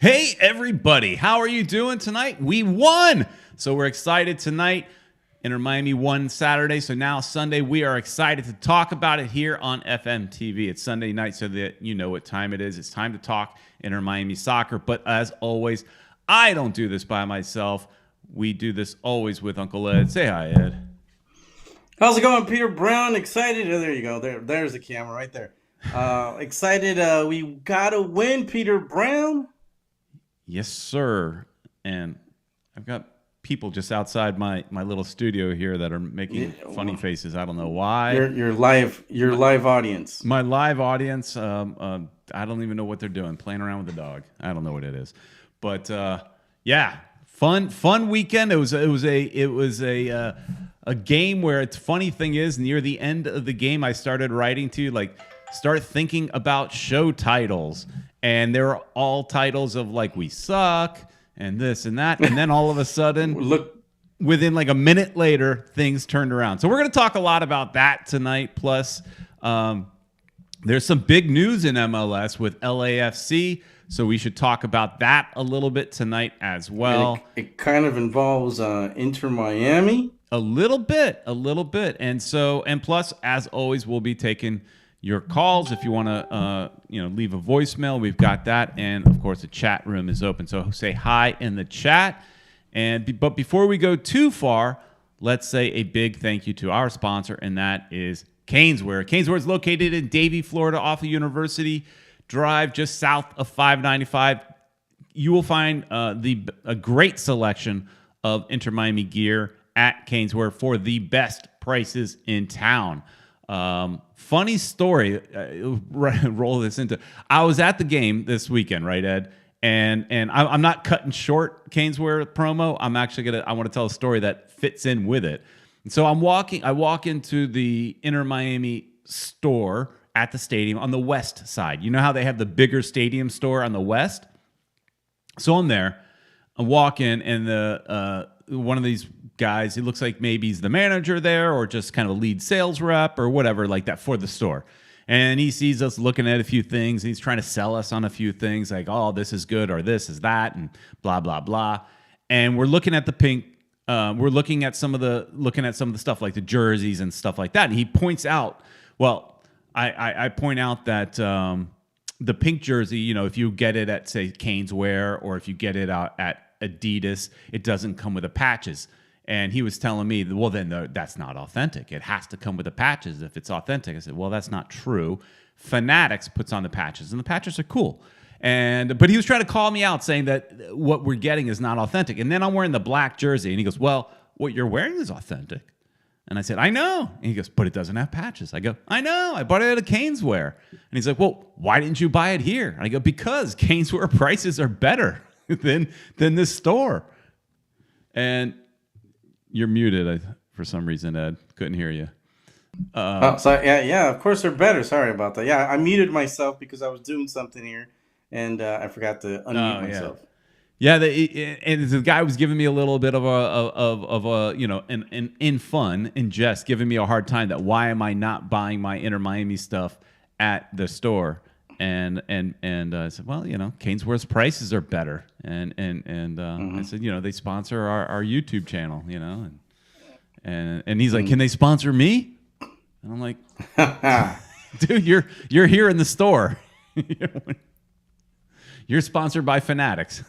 Hey, everybody. How are you doing tonight? We won. So we're excited tonight. Inter Miami won Saturday. So now Sunday, we are excited to talk about it here on FMTV. It's Sunday night, so that you know what time it is. It's time to talk Inter Miami soccer. But as always, I don't do this by myself. We do this always with Uncle Ed. Say hi, Ed. How's it going, Peter Brown? Excited? Oh, there you go. There's the camera right there. Excited. We got a win, Peter Brown. Yes, sir. And I've got people just outside my little studio here that are making funny faces. I don't know why. Your live audience. My live audience. I don't even know what they're doing. Playing around with the dog. I don't know what it is. But yeah, fun weekend. It was a game where it's funny thing is near the end of the game I started writing to start thinking about show titles. And they were all titles of we suck and this and that. And then all of a sudden, within a minute later, things turned around. So we're going to talk a lot about that tonight. Plus, there's some big news in MLS with LAFC. So we should talk about that a little bit tonight as well. It kind of involves Inter Miami. A little bit. And plus, as always, we'll be taking your calls if you want to leave a voicemail. We've got that, and of course the chat room is open, so say hi in the chat. But before we go too far, let's say a big thank you to our sponsor, and that is Caneswear. Caneswear is located in Davie, Florida, off of University Drive, just south of 595. You will find a great selection of Inter Miami gear at Caneswear for the best prices in town. Funny story, roll this into. I was at the game this weekend, right, Ed? And I'm not cutting short Caneswear promo. I'm actually I want to tell a story that fits in with it. And so I walk into the Inter Miami store at the stadium on the west side. You know how they have the bigger stadium store on the west? So I'm there. I walk in, and the one of these guys, he looks like maybe he's the manager there or just kind of a lead sales rep or whatever like that for the store. And he sees us looking at a few things. And he's trying to sell us on a few things like, oh, this is good or this is that and blah, blah, blah. And we're looking at the pink. We're looking at some of the stuff like the jerseys and stuff like that. And he points out, I point out that the pink jersey, if you get it at, say, Caneswear or if you get it out at Adidas, it doesn't come with the patches. And he was telling me, well, then that's not authentic. It has to come with the patches if it's authentic. I said, well, that's not true. Fanatics puts on the patches, and the patches are cool. But he was trying to call me out, saying that what we're getting is not authentic. And then I'm wearing the black jersey, and he goes, well, what you're wearing is authentic. And I said, I know. And he goes, but it doesn't have patches. I go, I know. I bought it at a Caneswear. And he's like, well, why didn't you buy it here? And I go, because Caneswear prices are better than this store. And you're muted for some reason, Ed. Couldn't hear you. Yeah, of course they're better. Sorry about that. Yeah, I muted myself because I was doing something here, and I forgot to unmute myself. Yeah, and the guy was giving me a little bit of a in fun, in jest, giving me a hard time that why am I not buying my Inter Miami stuff at the store? And I said, well, Caneswear's prices are better, and I said, they sponsor our YouTube channel, and he's like, can they sponsor me? And I'm like, dude, you're here in the store, you're sponsored by Fanatics.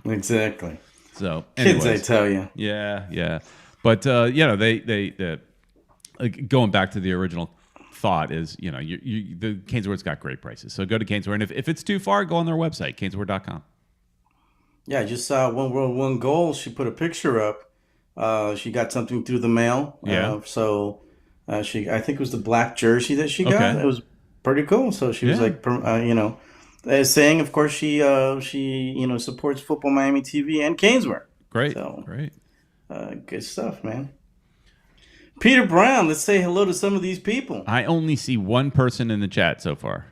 Exactly. So, anyways, kids, I tell you, yeah, but they going back to the original thought is, the Caneswear's got great prices. So go to Caneswear. And if it's too far, go on their website, caneswear.com. Yeah, I just saw one goal. She put a picture up. She got something through the mail. Yeah. I think it was the black jersey that she got. Okay. It was pretty cool. So she was saying, of course, she supports Futbol Miami TV and Caneswear. Great. Good stuff, man. Peter Brown, let's say hello to some of these people. I only see one person in the chat so far.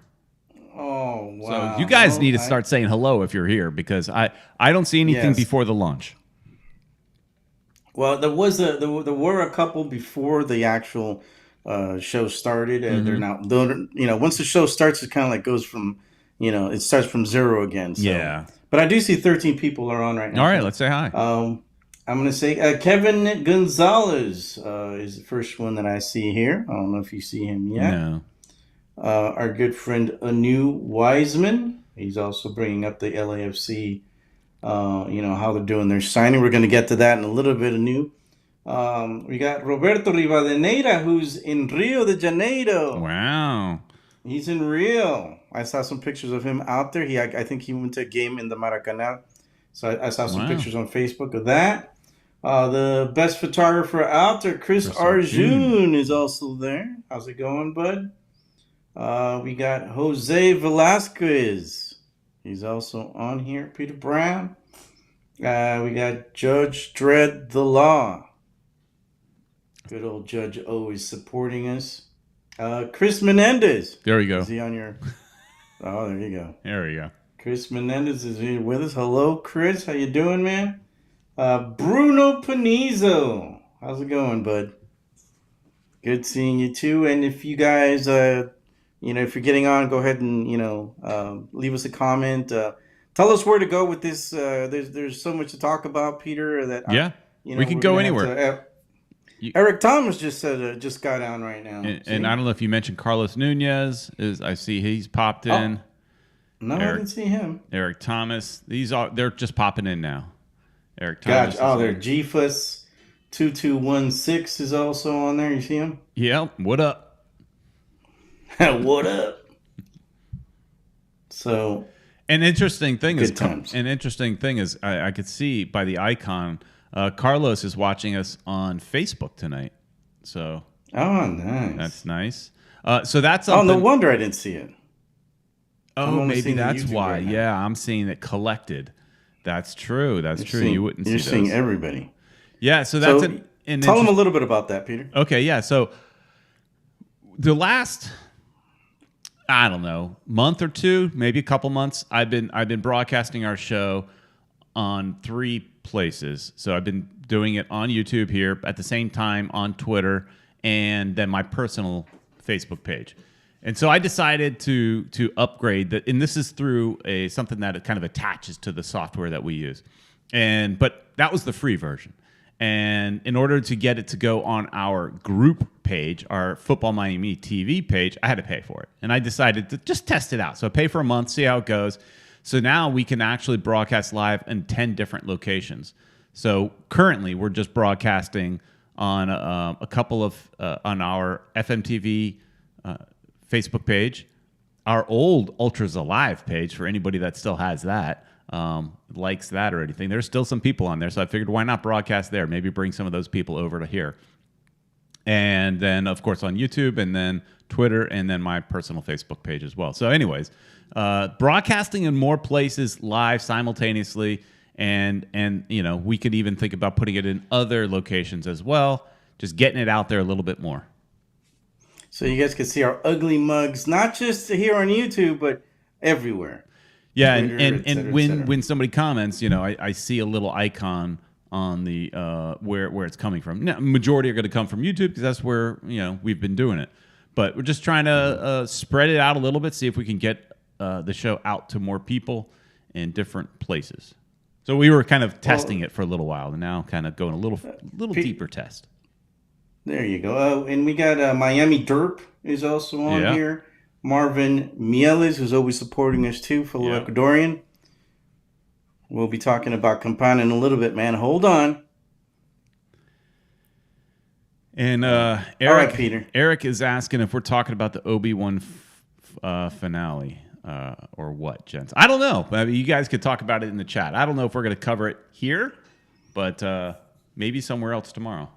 Oh, wow. So you guys need to start saying hello if you're here, because I don't see anything before the launch. Well, there were a couple before the actual show started, and they're now, once the show starts, it kind of goes from it starts from zero again. So. Yeah. But I do see 13 people are on right now. All right, let's say hi. I'm going to say Kevin Gonzalez is the first one that I see here. I don't know if you see him yet. No. Our good friend Anu Wiseman. He's also bringing up the LAFC, how they're doing their signing. We're going to get to that in a little bit, Anu. We got Roberto Rivadeneira, who's in Rio de Janeiro. Wow. He's in Rio. I saw some pictures of him out there. I think he went to a game in the Maracanã. So I saw some pictures on Facebook of that. The best photographer out there, Chris Arjun, is also there. How's it going, bud? We got Jose Velasquez. He's also on here. Peter Brown. We got Judge Dredd the Law. Good old Judge, always supporting us. Chris Menendez. There we go. Is he on your... Oh, there you go. There we go. Chris Menendez is here with us. Hello, Chris. How you doing, man? Bruno Panizzo. How's it going, bud? Good seeing you, too. And if you guys, if you're getting on, go ahead and, leave us a comment. Tell us where to go with this. There's so much to talk about, Peter. That we could go anywhere. Eric Thomas just got on right now. And I don't know if you mentioned Carlos Nunez. I see he's popped in. No, I didn't see him. Eric Thomas. They're just popping in now. Eric Thomas. Gotcha. Oh, they're GFUS 2216 is also on there. You see him? Yep. What up? What up? So, an interesting thing is I could see by the icon. Carlos is watching us on Facebook tonight. So. Oh, nice. That's nice. So that's something. Oh, no wonder I didn't see it. Oh, maybe that's why. Right, yeah, I'm seeing it collected. That's true. That's true. You wouldn't see those. You're seeing everybody. Yeah, so that's tell them a little bit about that, Peter. Okay, yeah. So the last, I don't know, month or two, maybe a couple months, I've been broadcasting our show on 3 places. So I've been doing it on YouTube here, at the same time on Twitter, and then my personal Facebook page. And so I decided to upgrade that, and this is through something that kind of attaches to the software that we use. But that was the free version. And in order to get it to go on our group page, our Futbol Miami TV page, I had to pay for it. And I decided to just test it out. So I pay for a month, see how it goes. So now we can actually broadcast live in 10 different locations. So currently we're just broadcasting on a couple of on our FMTV Facebook page, our old Ultras Alive page for anybody that still has that, likes that or anything. There's still some people on there, so I figured why not broadcast there? Maybe bring some of those people over to here. And then, of course, on YouTube, and then Twitter, and then my personal Facebook page as well. So anyways, broadcasting in more places live simultaneously, and we could even think about putting it in other locations as well, just getting it out there a little bit more. So you guys can see our ugly mugs, not just here on YouTube, but everywhere. Yeah, Twitter, and when somebody comments, I see a little icon on the where it's coming from. Now, majority are going to come from YouTube because that's where we've been doing it. But we're just trying to spread it out a little bit, see if we can get the show out to more people in different places. So we were kind of testing it for a little while, and now kind of going a little deeper test. There you go. And we got Miami Derp is also on here. Marvin Mieles, who's always supporting us too, fellow Ecuadorian. We'll be talking about Campana in a little bit, man. Hold on. And Eric, all right, Peter. Eric is asking if we're talking about the Obi-Wan finale or what, gents. I don't know. I mean, you guys could talk about it in the chat. I don't know if we're going to cover it here, but maybe somewhere else tomorrow.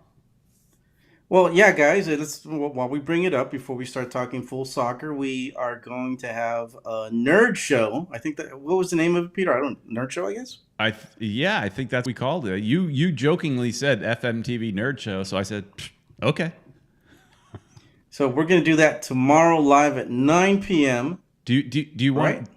Well, yeah, guys, while we bring it up, before we start talking full soccer, we are going to have a nerd show. I think what was the name of it, Peter? Nerd show, I guess? I think that's what we called it. You jokingly said FMTV nerd show, so I said, okay. So we're going to do that tomorrow live at 9 p.m. Do you want? Right?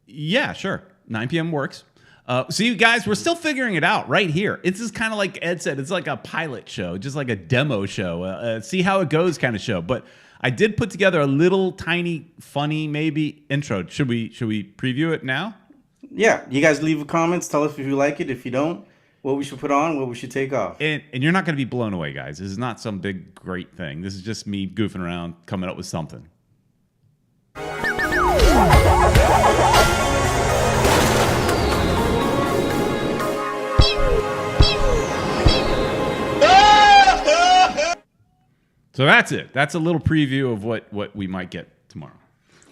Yeah, sure. 9 p.m. works. So you guys, we're still figuring it out right here. It's just kind of like Ed said, it's like a pilot show, just like a demo show, see how it goes kind of show. But I did put together a little tiny, funny, maybe intro. Should we preview it now? Yeah, you guys leave comments. Tell us if you like it. If you don't, what we should put on, what we should take off. And you're not going to be blown away, guys. This is not some big, great thing. This is just me goofing around, coming up with something. So that's it. That's a little preview of what we might get tomorrow.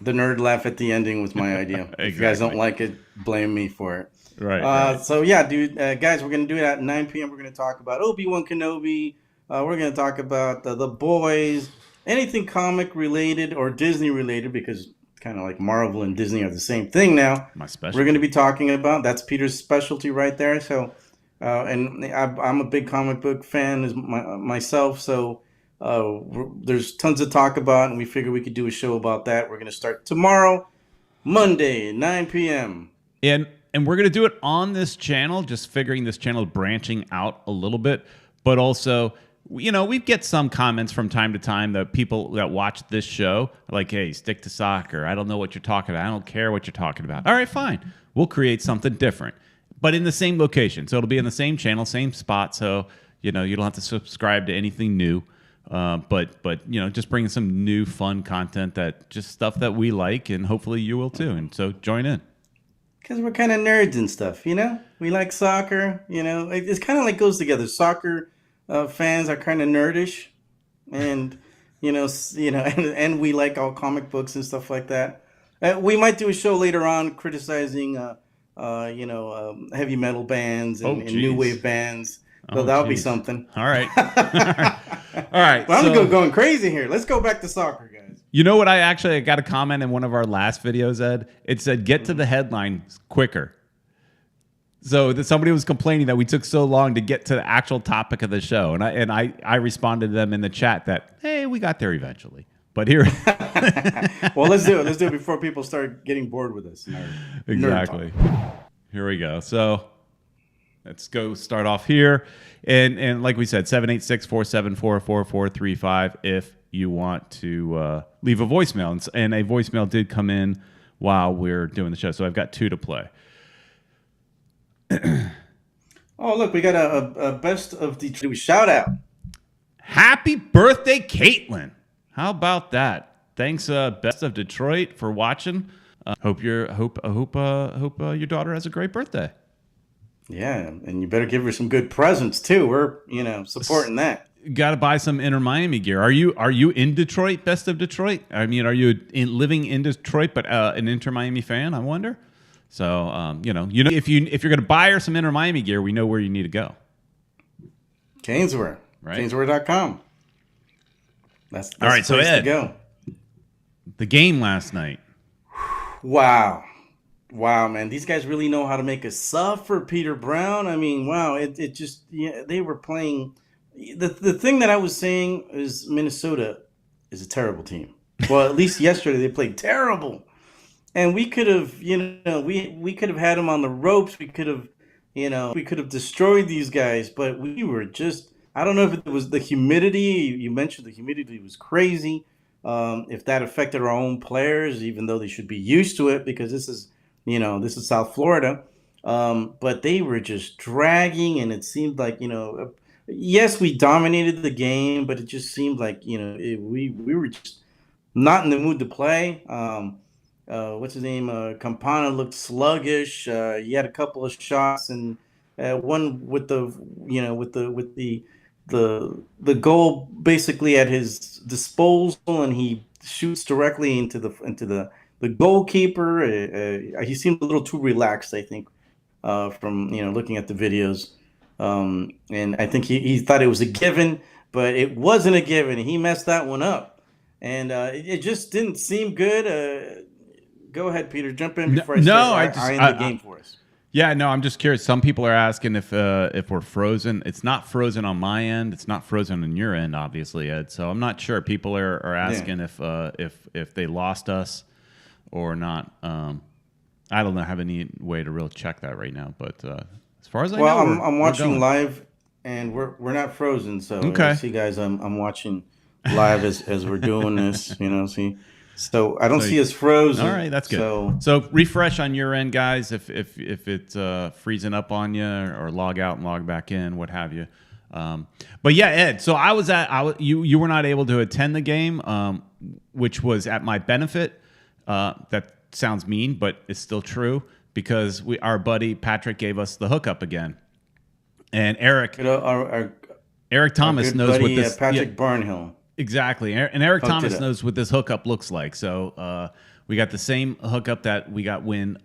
The nerd laugh at the ending was my idea. Exactly. If you guys don't like it, blame me for it. Right. So yeah, dude, guys, we're gonna do it at 9 p.m. We're gonna talk about Obi-Wan Kenobi. We're gonna talk about the boys, anything comic related or Disney related, because kind of like Marvel and Disney are the same thing now. My specialty. We're gonna be talking about that's Peter's specialty right there. So, and I'm a big comic book fan myself. So. There's tons to talk about, and we figured we could do a show about that. We're going to start tomorrow, Monday, 9 p.m. And we're going to do it on this channel, just figuring this channel is branching out a little bit. But also, you know, we get some comments from time to time that people that watch this show are like, hey, stick to soccer. I don't know what you're talking about. I don't care what you're talking about. All right, fine. We'll create something different, but in the same location. So it'll be in the same channel, same spot. So, you know, you don't have to subscribe to anything new. But you know, just bringing some new fun content, that just stuff that we like, and hopefully you will too. And so join in. Because we're kind of nerds and stuff, you know? We like soccer, you know? It's kind of like goes together. Soccer fans are kind of nerdish, and, and we like all comic books and stuff like that. We might do a show later on criticizing, heavy metal bands and new wave bands. So that'll be something. All right. All right. Well, I'm going crazy here. Let's go back to soccer, guys. You know what? I got a comment in one of our last videos, Ed. It said, get to the headlines quicker. So that somebody was complaining that we took so long to get to the actual topic of the show. And I responded to them in the chat that, hey, we got there eventually. But here. Well, let's do it. Let's do it before people start getting bored with us. Exactly. Here we go. So let's go start off here. And like we said, 786-474-4435 if you want to leave a voicemail. And a voicemail did come in while we're doing the show. So I've got two to play. Oh, look, we got a best of Detroit shout out. Happy birthday, Caitlin. How about that? Thanks, Best of Detroit, for watching. Hope your daughter has a great birthday. Yeah, and you better give her some good presents too. We're, supporting that. Got to buy some Inter Miami gear. Are you in Detroit, Best of Detroit? I mean, are you living in Detroit but an Inter Miami fan? I wonder. So, if you're going to buy her some Inter Miami gear, we know where you need to go. Caneswear, right? Caneswear.com. That's all right. So Ed, to go. The game last night. Wow, man, these guys really know how to make a sub for Peter Brown. I mean, wow, it just, they were playing. The thing that I was saying is Minnesota is a terrible team. Well, at least yesterday they played terrible, and we could have, we could have had them on the ropes. We could have, destroyed these guys, but we were just. I don't know if it was the humidity. You mentioned the humidity was crazy. If that affected our own players, even though they should be used to it because this is South Florida. But they were just dragging, and it seemed like, yes, we dominated the game, but it just seemed like, we were just not in the mood to play. What's his name? Campana looked sluggish. He had a couple of shots, and one with the goal basically at his disposal, and he shoots directly into the goalkeeper. He seemed a little too relaxed, I think, from looking at the videos, and I think he thought it was a given, but it wasn't a given. He messed that one up, and it just didn't seem good. Go ahead, Peter. Jump in before I end the game for us. Yeah, no, I'm just curious. Some people are asking if we're frozen. It's not frozen on my end. It's not frozen on your end, obviously, Ed. So I'm not sure. People are asking if they lost us or not. I don't know, have any way to really check that right now, but as far as I Well, know, I'm we're watching going. live, and we're not frozen. So Okay. see, guys, I'm watching live as we're doing this. See, so I don't So, see us all frozen. right, that's good. So So refresh on your end, guys, if it's freezing up on you, or log out and log back in, what have you. But yeah, Ed. So you were not able to attend the game, which was at my benefit. That sounds mean, but it's still true because our buddy Patrick gave us the hookup again, and Eric our Thomas good knows what buddy this. Patrick Yeah, Barnhill exactly. And Eric hooked it Thomas up. knows what this hookup looks like. So we got the same hookup that we got when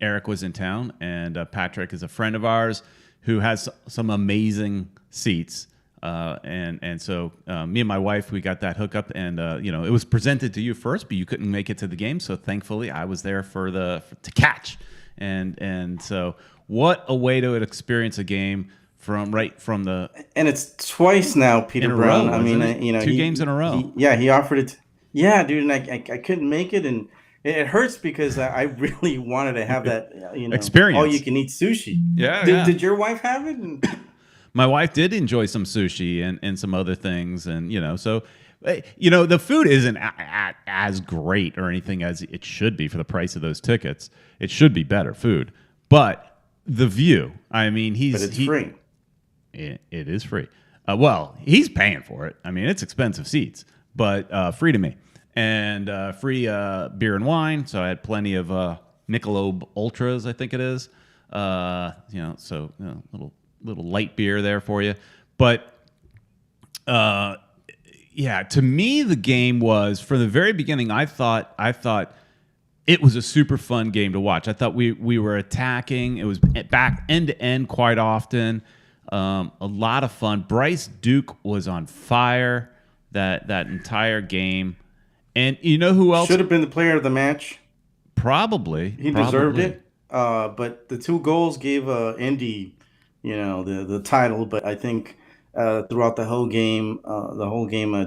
Eric was in town. And Patrick is a friend of ours who has some amazing seats. And so me and my wife, we got that hookup. And, it was presented to you first, but you couldn't make it to the game. So thankfully, I was there to catch. And so what a way to experience a game from the And it's twice now, Peter in a Brown. row. I mean, Isn't it? Two games in a row. He offered it. Yeah, dude, and I couldn't make it, and it hurts because I really wanted to have that, Experience. all you can eat sushi. Yeah, Did your wife have it? My wife did enjoy some sushi and some other things, and so the food isn't as great or anything as it should be for the price of those tickets. It should be better food, but the view. I mean, But it's free. It is free. Well, he's paying for it. I mean, it's expensive seats, but free to me. And free beer and wine. So I had plenty of Michelob Ultras, I think it is. Little light beer there for you. But to me, the game was, from the very beginning, I thought it was a super fun game to watch. I thought we were attacking. It was back end to end quite often. A lot of fun. Bryce Duke was on fire that entire game. And you know who else? Should have been the player of the match. Probably. He deserved it. But the 2 goals gave Indy, the title. But I think throughout the whole game,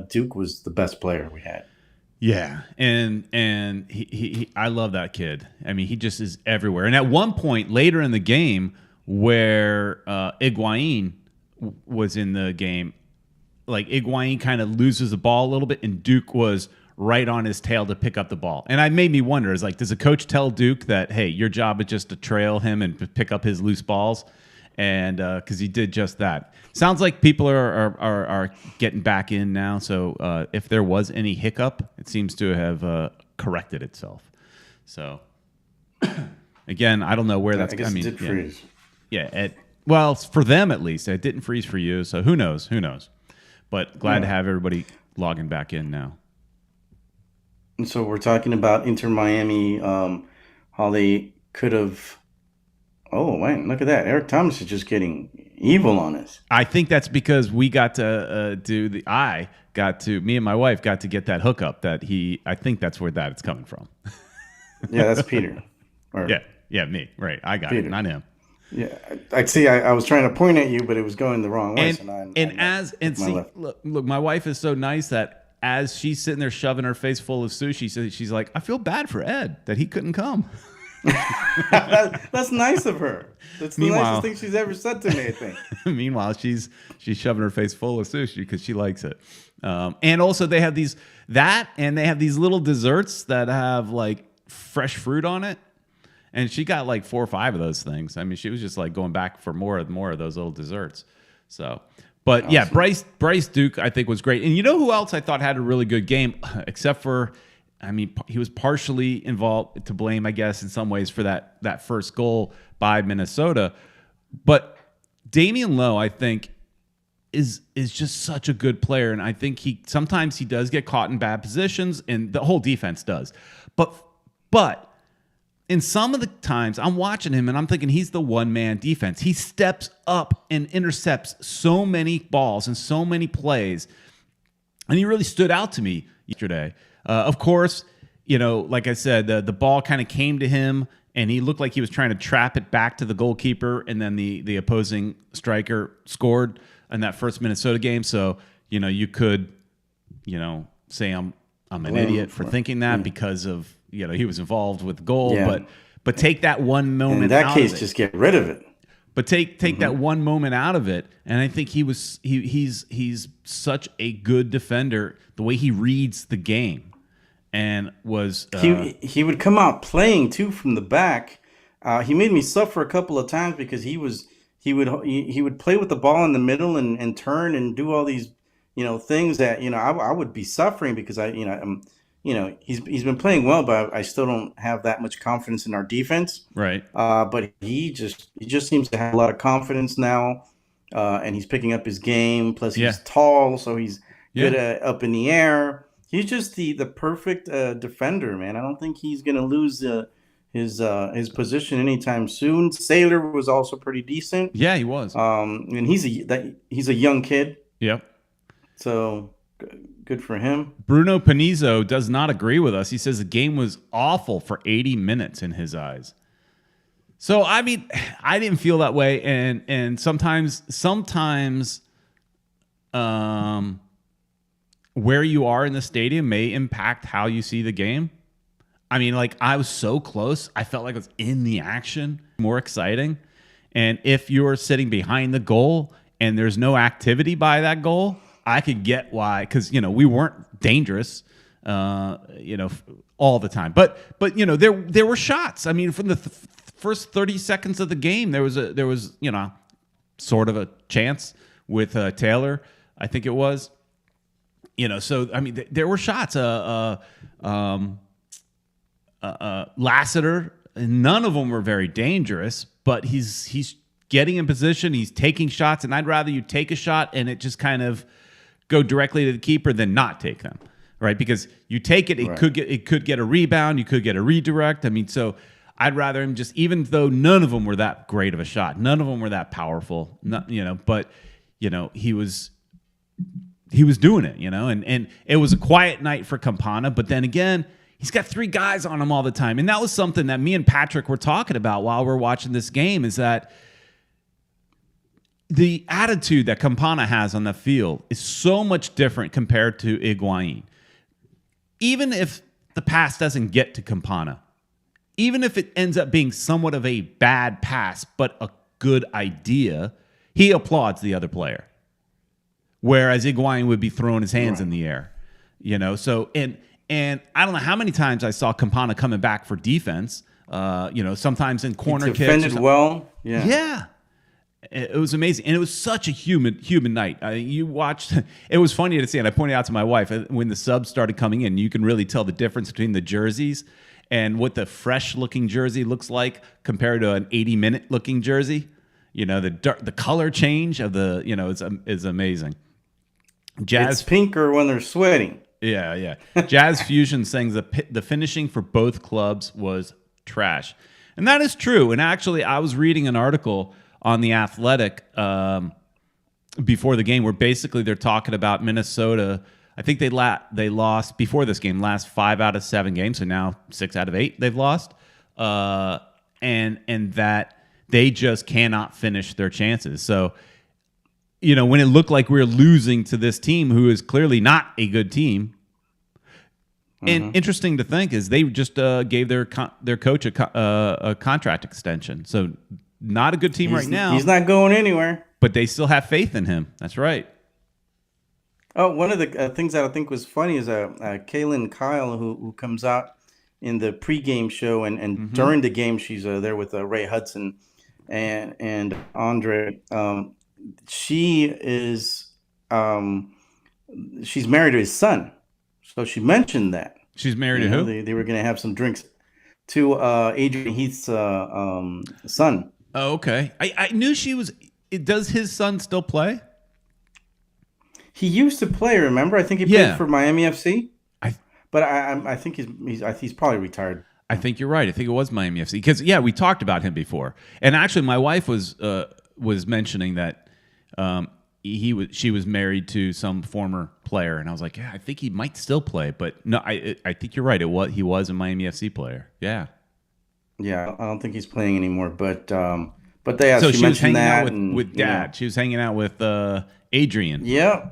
Duke was the best player we had. Yeah, and he I love that kid. I mean, he just is everywhere. And at one point later in the game, where Higuain was in the game, like Higuain kind of loses the ball a little bit, and Duke was right on his tail to pick up the ball. And it made me wonder, is like, does a coach tell Duke that, hey, your job is just to trail him and pick up his loose balls? And because he did just that. Sounds like people are getting back in now. So if there was any hiccup, it seems to have corrected itself. So again, I don't know where that's. I guess it did freeze. Yeah. Well, for them at least, it didn't freeze for you. So who knows? Who knows? But glad to have everybody logging back in now. And so we're talking about Inter Miami, how they could have. Oh, man, look at that. Eric Thomas is just getting evil on us. I think that's because we got to me and my wife got to get that hookup I think that's where it's coming from. Yeah, that's Peter. Yeah, me. Right. I got Peter. it, not him. Yeah, I see. I was trying to point at you, but it was going the wrong way. Look, my wife is so nice that as she's sitting there shoving her face full of sushi, she's like, I feel bad for Ed that he couldn't come. That's nice of her. That's the nicest thing she's ever said to me, I think. Meanwhile, she's shoving her face full of sushi because she likes it. And also they have these little desserts that have like fresh fruit on it. And she got like 4 or 5 of those things. I mean, she was just like going back for more of those little desserts. So, but awesome. Yeah, Bryce Duke, I think, was great. And you know who else I thought had a really good game, except for, I mean, he was partially involved, to blame, I guess, in some ways for that first goal by Minnesota. But Damian Lowe, I think, is just such a good player. And I think sometimes he does get caught in bad positions, and the whole defense does. But in some of the times, I'm watching him and I'm thinking he's the one-man defense. He steps up and intercepts so many balls and so many plays. And he really stood out to me yesterday. Of course, like I said, the ball kind of came to him and he looked like he was trying to trap it back to the goalkeeper. And then the opposing striker scored in that first Minnesota game. So, you could, say I'm an idiot for thinking that because of, he was involved with the goal. Yeah. But take that one moment in that out case, of it. just get rid of it. But take that one moment out of it, and I think he's such a good defender. The way he reads the game, and was he would come out playing too from the back. He made me suffer a couple of times because he would play with the ball in the middle and turn and do all these things that I would be suffering because he's been playing well, but I still don't have that much confidence in our defense. right. But he just seems to have a lot of confidence now, and he's picking up his game. Plus, he's tall, so he's good up in the air. He's just the perfect defender, man. I don't think he's gonna lose his position anytime soon. Sailor was also pretty decent. Yeah, he was. And he's a young kid. Yep. So good for him. Bruno Panizzo does not agree with us. He says the game was awful for 80 minutes in his eyes. So, I mean, I didn't feel that way. And sometimes where you are in the stadium may impact how you see the game. I mean, like, I was so close. I felt like I was in the action, more exciting. And if you're sitting behind the goal and there's no activity by that goal, I could get why, because we weren't dangerous, all the time. But there were shots. I mean, from the first 30 seconds of the game, there was sort of a chance with Taylor, I think it was. So I mean, there were shots. Lassiter, none of them were very dangerous, but he's getting in position, he's taking shots, and I'd rather you take a shot and it just kind of go directly to the keeper than not take them, right? Because you take it, it could get a rebound, you could get a redirect. I mean, so I'd rather him just, even though none of them were that great of a shot, none of them were that powerful, but he was doing it, and it was a quiet night for Campana, but then again, he's got 3 guys on him all the time. And that was something that me and Patrick were talking about while we're watching this game, is that the attitude that Campana has on the field is so much different compared to Higuaín. Even if the pass doesn't get to Campana, even if it ends up being somewhat of a bad pass but a good idea, he applauds the other player. Whereas Higuaín would be throwing his hands in the air. So and I don't know how many times I saw Campana coming back for defense. Sometimes in corner kicks. Defended well. Yeah. It was amazing, and it was such a humid night. You watched. It was funny to see, and I pointed out to my wife when the subs started coming in. You can really tell the difference between the jerseys and what the fresh-looking jersey looks like compared to an 80-minute looking jersey. The color change of the is amazing. It's pinker when they're sweating. Yeah. Jazz Fusion saying the finishing for both clubs was trash, and that is true. And actually, I was reading an article on The Athletic before the game where basically they're talking about Minnesota. I think they lost before this game, last 5 out of 7 games, so now 6 out of 8 they've lost, and that they just cannot finish their chances. So, when it looked like we were losing to this team who is clearly not a good team. And interesting to think is they just gave their coach a contract extension. So not a good team right now. He's not going anywhere. But they still have faith in him. That's right. Oh, one of the things that I think was funny is Kaylin Kyle, who comes out in the pregame show, and during the game she's there with Ray Hudson and Andre. She is she's married to his son, so she mentioned that she's married to who? They were going to have some drinks to Adrian Heath's son. Oh, okay. I knew she was. Does his son still play? He used to play. Remember, I think he played for Miami FC. But I think he's probably retired. I think you're right. I think it was Miami FC because we talked about him before, and actually, my wife was mentioning that she was married to some former player, and I was like, I think he might still play, but no, I think you're right. He was a Miami FC player. Yeah. Yeah, I don't think he's playing anymore, but so she was hanging out with Dad. She was hanging out with Adrian. Yeah,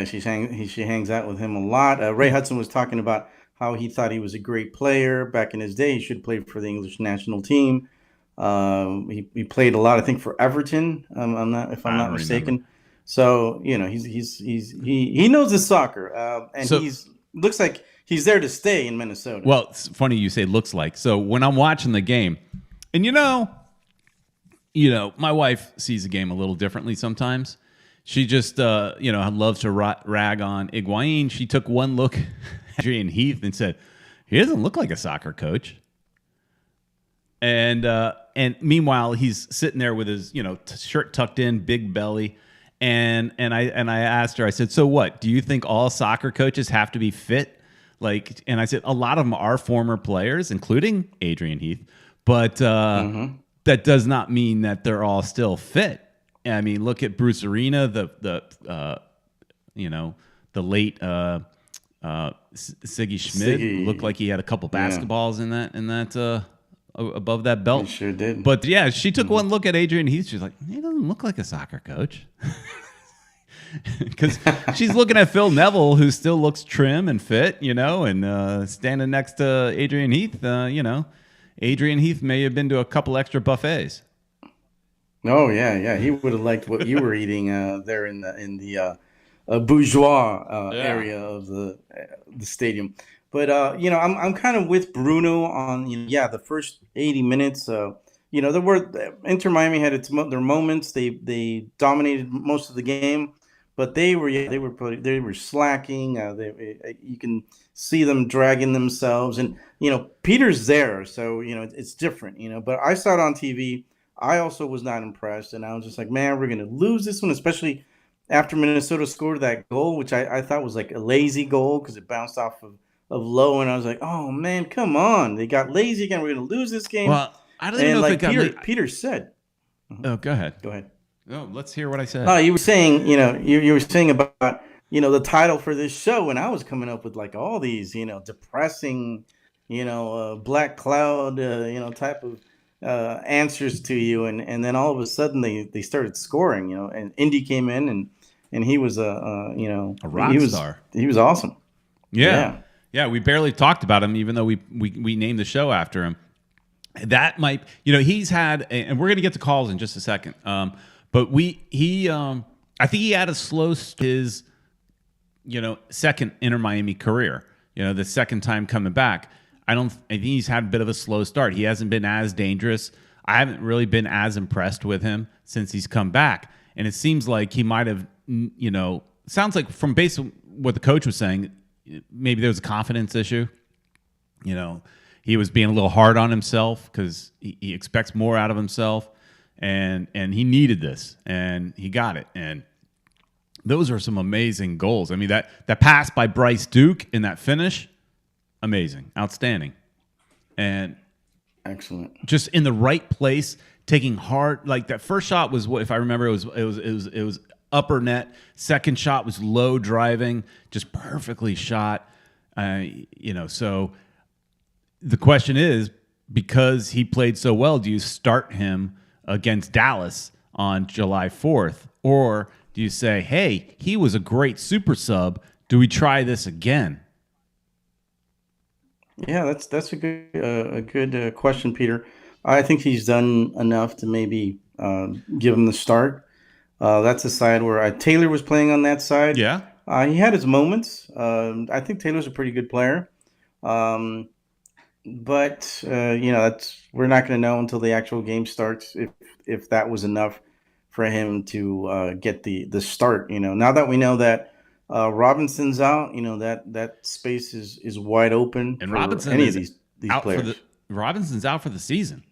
she hangs out with him a lot. Ray Hudson was talking about how he thought he was a great player back in his day. He should play for the English national team. He played a lot, I think, for Everton. I'm I not don't remember. mistaken. So he knows his soccer, and So, he's looks like he's there to stay in Minnesota. well, it's funny you say looks like. So when I'm watching the game, and my wife sees the game a little differently sometimes. She just, loves to rag on Higuain. She took one look at Adrian Heath and said, "He doesn't look like a soccer coach." And meanwhile, he's sitting there with his, shirt tucked in, big belly. And I asked her, I said, "So what? Do you think all soccer coaches have to be fit?" And I said, a lot of them are former players, including Adrian Heath, but that does not mean that they're all still fit. I mean, look at Bruce Arena, the late Siggy Schmid. Looked like he had a couple basketballs in that above that belt. He sure did. But yeah, she took one look at Adrian Heath. She's like, he doesn't look like a soccer coach. Because she's looking at Phil Neville, who still looks trim and fit, and standing next to Adrian Heath, Adrian Heath may have been to a couple extra buffets. Oh yeah. He would have liked what you were eating there in the bourgeois area of the stadium. But I'm kind of with Bruno on the first 80 minutes. There were Inter Miami had their moments. They dominated most of the game, but they were slacking. You can see them dragging themselves, and Peter's there, so it's different. But I saw it on TV. I also was not impressed, and I was just like, man, we're gonna lose this one, especially after Minnesota scored that goal, which I thought was like a lazy goal because it bounced off of Low, and I was like, oh man, come on, they got lazy again. We're gonna lose this game. Well, I don't even know if it got Peter said. Oh, go ahead. Go ahead. Oh, let's hear what I said. You were saying, you were saying about, the title for this show, and I was coming up with like all these, depressing, black cloud, type of answers to you, and then all of a sudden they started scoring, and Indy came in and he was a rock star. He was awesome. Yeah, we barely talked about him, even though we named the show after him. That might, he's had, and we're going to get to calls in just a second. But I think he had a slow his, second Inter Miami career. The second time coming back. I think he's had a bit of a slow start. He hasn't been as dangerous. I haven't really been as impressed with him since he's come back. And it seems like he might have, sounds like from based on what the coach was saying, maybe there was a confidence issue. He was being a little hard on himself because he expects more out of himself. And he needed this, and he got it. And those are some amazing goals. I mean, that pass by Bryce Duke in that finish, amazing, outstanding, and excellent. Just in the right place, taking hard. Like that first shot was, if I remember, it was upper net. Second shot was low driving, just perfectly shot. So the question is, because he played so well, do you start him against Dallas on July 4th? Or do you say, hey, he was a great super sub. Do we try this again? Yeah, that's a good question, Peter. I think he's done enough to maybe give him the start. That's a side where Taylor was playing on that side. Yeah. He had his moments. I think Taylor's a pretty good player. But we're not going to know until the actual game starts if that was enough for him to get the start. Now that we know that Robinson's out, that space is wide open and for Robinson any of these players. Robinson's out for the season.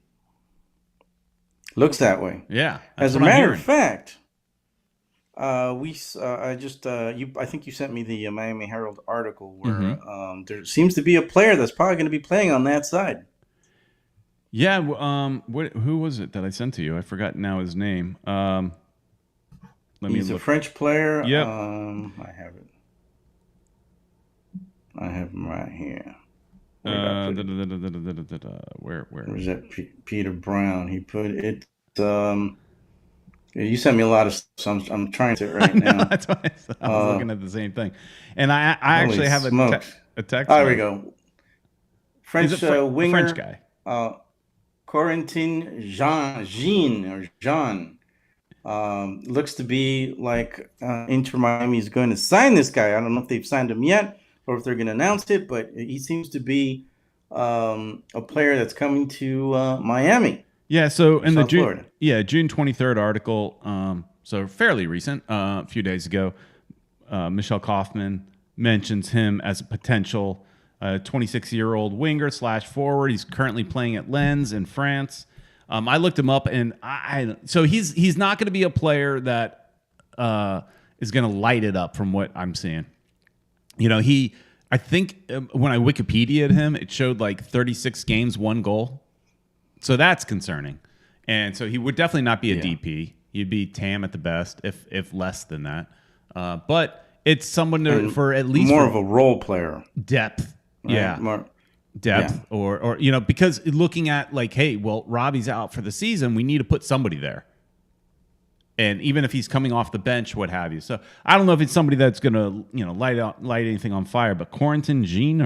Looks that way. Yeah. As a matter of fact, I think you sent me the Miami Herald article where there seems to be a player that's probably going to be playing on that side. Yeah. Who was it that I sent to you? I forgot now his name. He's a French player. Yep. I have it. I have him right here. Where? Where's that? Peter Brown. He put it. You sent me a lot of stuff. So I'm trying to right now. That's why I was looking at the same thing. And I actually have a text. There we go. French a winger. French guy. Corentin Jean. Looks to be like Inter Miami is going to sign this guy. I don't know if they've signed him yet or if they're going to announce it, but he seems to be a player that's coming to Miami. Yeah, so in the Florida. June 23rd article, so fairly recent, a few days ago, Michelle Kaufman mentions him as a potential 26-year-old winger / forward. He's currently playing at Lens in France. I looked him up, and so he's not going to be a player that is going to light it up from what I'm seeing. I think when I Wikipedia'd him, it showed like 36 games, 1 goal. So that's concerning. And so he would definitely not be a DP. He'd be TAM at the best, if less than that. But it's someone for at least more of a role player. Depth. Right? Yeah. More depth or because looking at like, hey, well, Robbie's out for the season. We need to put somebody there. And even if he's coming off the bench, what have you. So I don't know if it's somebody that's going to, light anything on fire, but Corentin Jean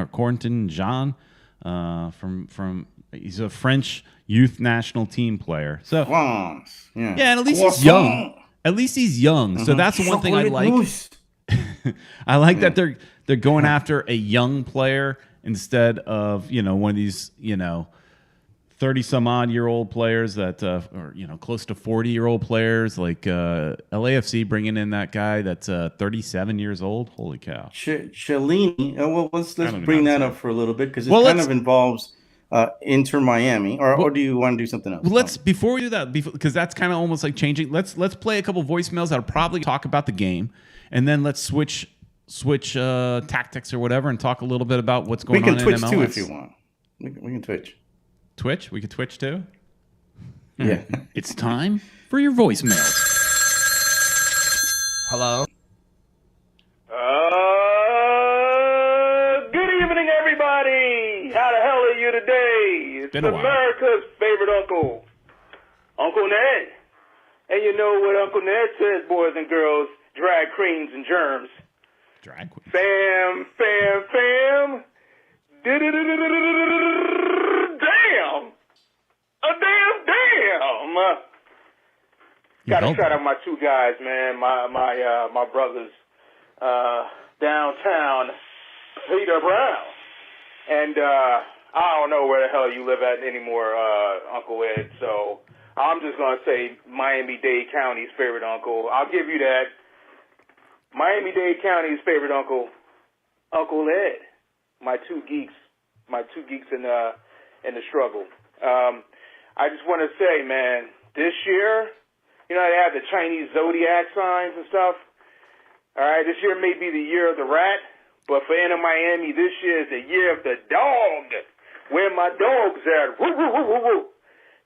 from he's a French youth national team player. So and at least he's young. At least he's young. So that's the one thing I like. I like that they're going after a young player instead of, one of these, 30-some-odd-year-old players that, or close to 40-year-old players like LAFC bringing in that guy that's 37 years old. Holy cow! Cellini. Well, let's bring that up for a little bit because it kind of involves Inter Miami. Or do you want to do something else? Well, before we do that, because that's kind of almost like changing. Let's play a couple voicemails that'll probably talk about the game, and then let's switch tactics or whatever and talk a little bit about what's going on in MLS. We can Twitch too if you want. We can Twitch. Twitch? We could Twitch too? Yeah. It's time for your voicemails. Hello? Good evening, everybody. How the hell are you today? It's America's favorite uncle, Uncle Ned. And you know what Uncle Ned says, boys and girls, drag queens and germs. Drag queens. Fam. Damn. Gotta shout out my 2 guys, man. My brothers downtown, Peter Brown. And I don't know where the hell you live at anymore, Uncle Ed. So I'm just gonna say Miami-Dade County's favorite uncle. I'll give you that. Miami-Dade County's favorite uncle, Uncle Ed. My two geeks in the struggle. I just want to say, man, this year, they have the Chinese zodiac signs and stuff. All right, this year may be the year of the rat, but for Inter Miami, this year is the year of the dog. Where my dog's at? Woo, woo, woo, woo, woo.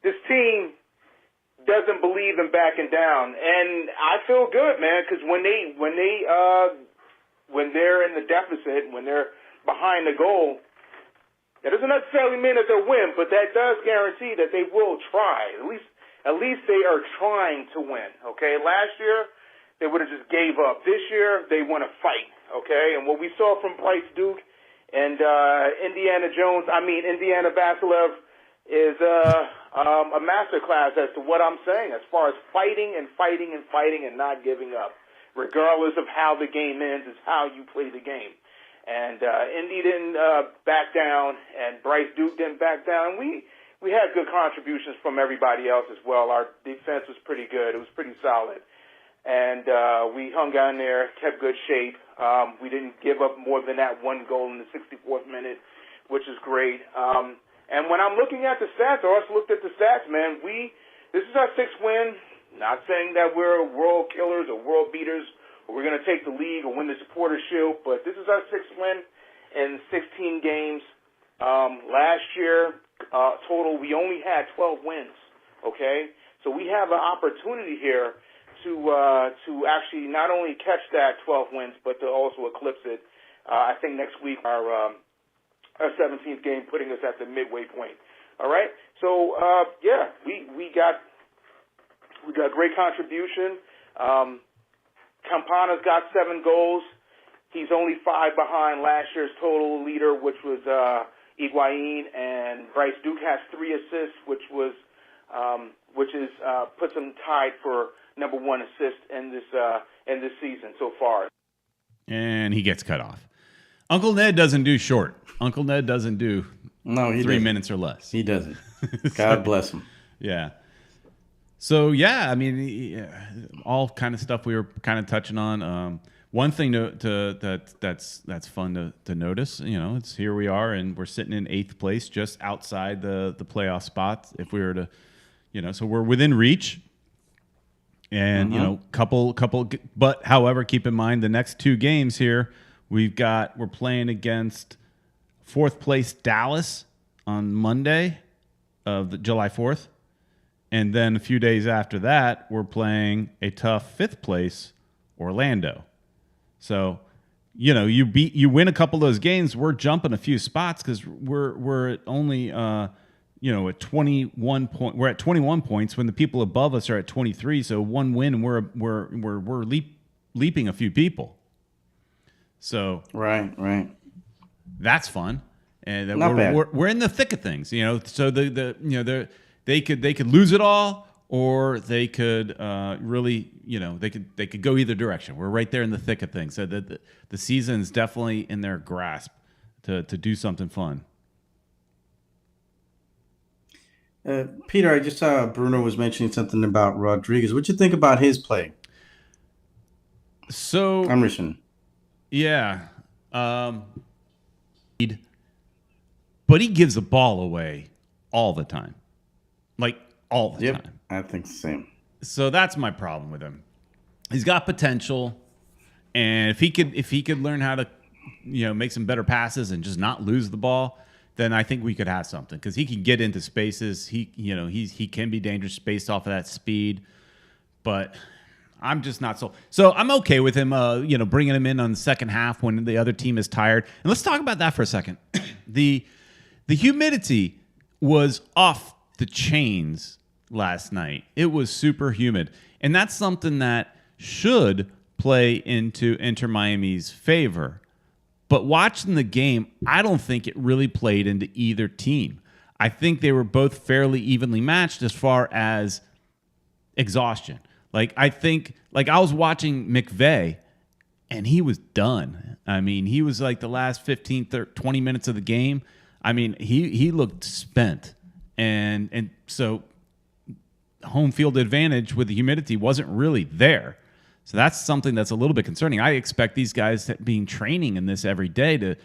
This team doesn't believe in backing down, and I feel good, man, because when they're in the deficit, when they're behind the goal, that doesn't necessarily mean that they'll win, but that does guarantee that they will try. At least they are trying to win. Okay, last year they would have just gave up. This year they want to fight. Okay, and what we saw from Bryce Duke and Indiana Vassilev is a masterclass as to what I'm saying as far as fighting and not giving up, regardless of how the game ends. Is how you play the game. And Indy didn't back down, and Bryce Duke didn't back down. We had good contributions from everybody else as well. Our defense was pretty good. It was pretty solid. And we hung on there, kept good shape. We didn't give up more than that 1 goal in the 64th minute, which is great. And when I'm looking at the stats, or us looked at the stats, man, this is our 6th win. Not saying that we're world killers or world beaters, we're going to take the league or win the Supporter Shield, but this is our 6th win in 16 games. Last year, total, we only had 12 wins, okay? So we have an opportunity here to actually not only catch that 12 wins, but to also eclipse it. I think next week, our 17th game, putting us at the midway point. All right? So, we got great contribution. Campana's got 7 goals. He's only 5 behind last year's total leader, which was Higuain and Bryce Duke has 3 assists, which puts him tied for number 1 assist in this season so far. And he gets cut off. Uncle Ned doesn't do short. Uncle Ned doesn't do 3 minutes or less. He doesn't. God bless him. Yeah. So, yeah, I mean, all kind of stuff we were kind of touching on. One thing that's fun to notice, it's here we are, and we're sitting in 8th place, just outside the playoff spots. If we were to, so we're within reach. And couple, but however, keep in mind the next 2 games here, we're playing against 4th place Dallas on Monday of July 4th. And then a few days after that, we're playing a tough 5th place Orlando. So, you win a couple of those games, we're jumping a few spots because we're at only at 21 point. We're at 21 points when the people above us are at 23. So 1 win, and we're leaping a few people. So right, that's fun, and we're in the thick of things. So they could lose it all, or they could really, they could go either direction. We're right there in the thick of things. So the season's definitely in their grasp to do something fun. Peter, I just saw Bruno was mentioning something about Rodriguez. What'd you think about his play? So Emerson. Yeah. But he gives the ball away all the time. Like, all the time. I think the same. So that's my problem with him. He's got potential, and if he could learn how to, make some better passes and just not lose the ball, then I think we could have something, because he can get into spaces. He can be dangerous based off of that speed, but I'm just not so. So I'm okay with him, bringing him in on the second half when the other team is tired. And let's talk about that for a second. The humidity was off the chains last night. It was super humid, and that's something that should play into Inter Miami's favor. But watching the game, I don't think it really played into either team. I think they were both fairly evenly matched as far as exhaustion. I was watching McVay, and he was done. I mean, he was like the last 15, 30, 20 minutes of the game. I mean, he looked spent. And so home field advantage with the humidity wasn't really there. So that's something that's a little bit concerning. I expect these guys being training in this every day and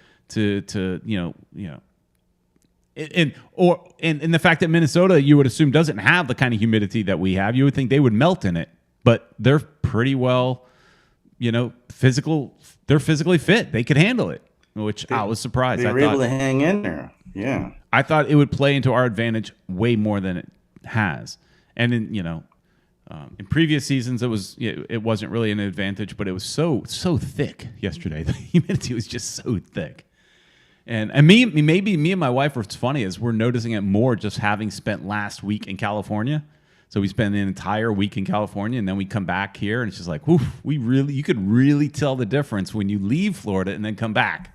the fact that Minnesota, you would assume, doesn't have the kind of humidity that we have. You would think they would melt in it, but they're pretty well, physical. They're physically fit. They could handle it, which I was surprised. They were able to hang in there. Yeah, I thought it would play into our advantage way more than it has, and in previous seasons, it wasn't really an advantage, but it was so thick yesterday. The humidity was just so thick, and maybe me and my wife, what's funny is we're noticing it more just having spent last week in California. So we spend an entire week in California, and then we come back here, and it's just like, whew, you could really tell the difference when you leave Florida and then come back.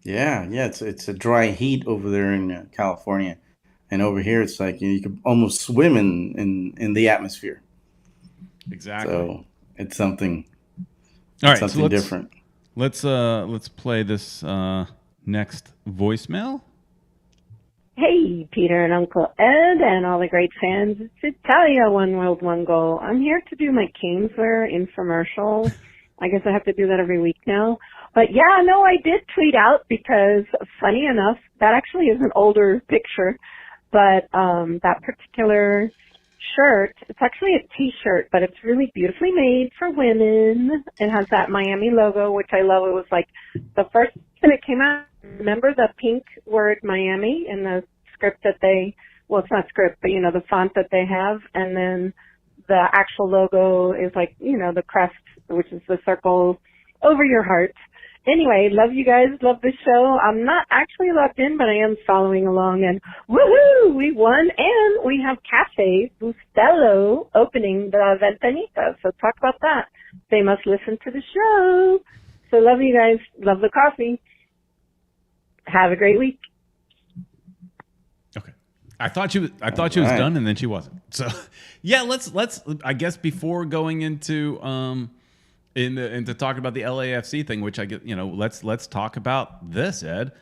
Yeah, it's a dry heat over there in California. And over here, it's like you could almost swim in the atmosphere. Exactly. So it's something. All right, something different. Let's play this next voicemail. Hey, Peter and Uncle Ed and all the great fans. It's Italia, One World, One Goal. I'm here to do my Caneswear infomercial. I guess I have to do that every week now. But yeah, no, I did tweet out because, funny enough, that actually is an older picture. But that particular shirt, it's actually a T-shirt, but it's really beautifully made for women. It has that Miami logo, which I love. It was like the first time it came out. Remember the pink word Miami in the script that it's not script, but the font that they have. And then the actual logo is like, the crest, which is the circle over your heart. Anyway, love you guys, love the show. I'm not actually logged in, but I am following along, and woohoo, we won, and we have Cafe Bustelo opening the Ventanita, so talk about that. They must listen to the show. So love you guys, love the coffee. Have a great week. Okay. I thought she was done, and then she wasn't. So, yeah, let's. I guess before going into into talking about the LAFC thing, which I get, let's talk about this, Ed.